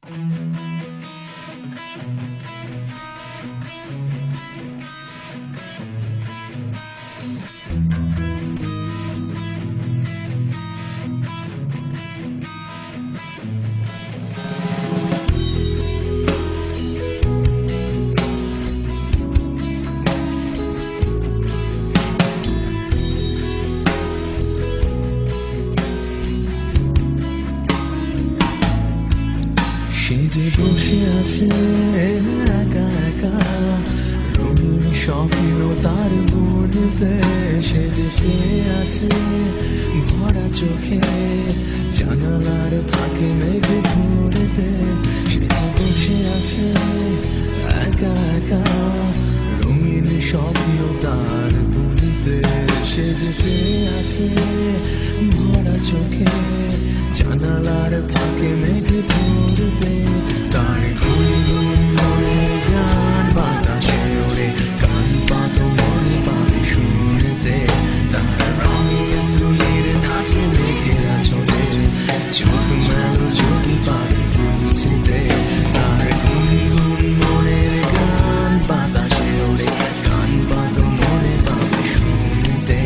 সে যে বসে আছে একা একা, রঙিন স্বপ্ন তার মনেতে। সে যে চেয়ে আছে ভরা চোখে, জানালার ফাঁকে মেঘ ধরেতে। সে যে বসে আছে একা একা, রঙিন স্বপ্ন তার মনেতে। সে যে চেয়ে আছে ভরা চোখে, জানালার ফাঁকে মেঘ ধরবে। তার গুনগুন মনের গান বাতাসে ওড়ে, কান পাতো মনে পাবে শুনতে। তার রঙের তুলির নাচে মেঘেরা ছোটে, চোখ মেলো যদি পাবে বুঝতে। তার গুনগুন মনের গান বাতাসে ওড়ে, কান পাতো মনে পাবে শুনতে।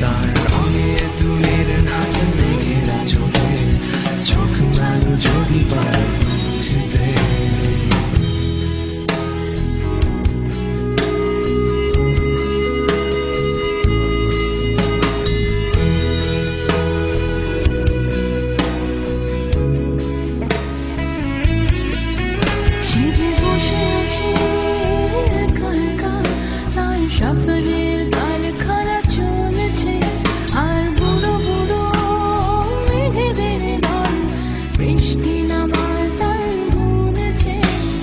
তার রঙের তুলির নাচে মেঘেরা ছোটে, চোখ মেলো যদি পাবে বুঝতে। সে যে বসে আছে একা একা, তার স্বপ্নের কারখানা চলেছে। আর বুড়ো বুড়ো মেঘেদের দল বৃষ্টি নামার তাল গুনেছে।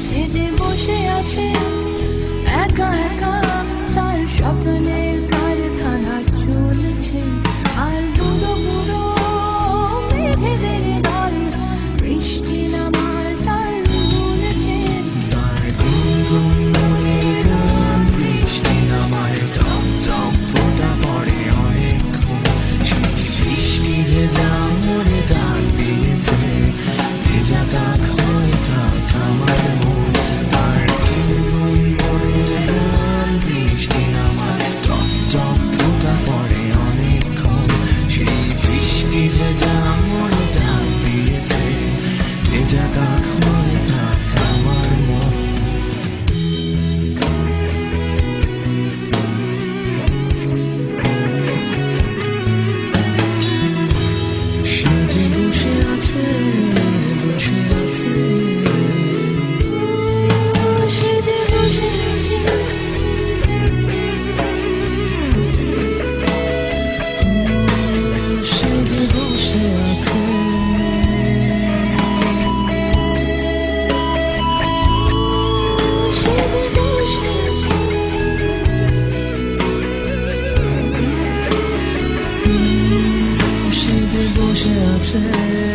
সে যে বসে আছে একা একা, তার স্বপ্নের কারখানা চলেছে। আর বুড়ো বুড়ো মেঘেদের দল বৃষ্টি নামার তাল গুনেছে। তার গুনগুন মনের গান বৃষ্টি নামায়, টপ টপ ফোঁটা পড়ে অনেকক্ষণ। সেই বৃষ্টি ভেজা মনে ডাক দিয়েছে, ভেজা দাগ হয়ে থাক আমার মন। তার গুনগুন মনের গান বৃষ্টি নামায়, টপ টপ ফোঁটা পড়ে অনেকক্ষণ। সেই বৃষ্টি ভেজা মনে ডাক দিয়েছে, ভেজা দাগ হয়ে থাক আমার মন। সে যে বসে আছে, বসে আছে। সে যে বসে আছে সে যে বসে আছে। সে যে বসে আছে সে যে বসে আছে।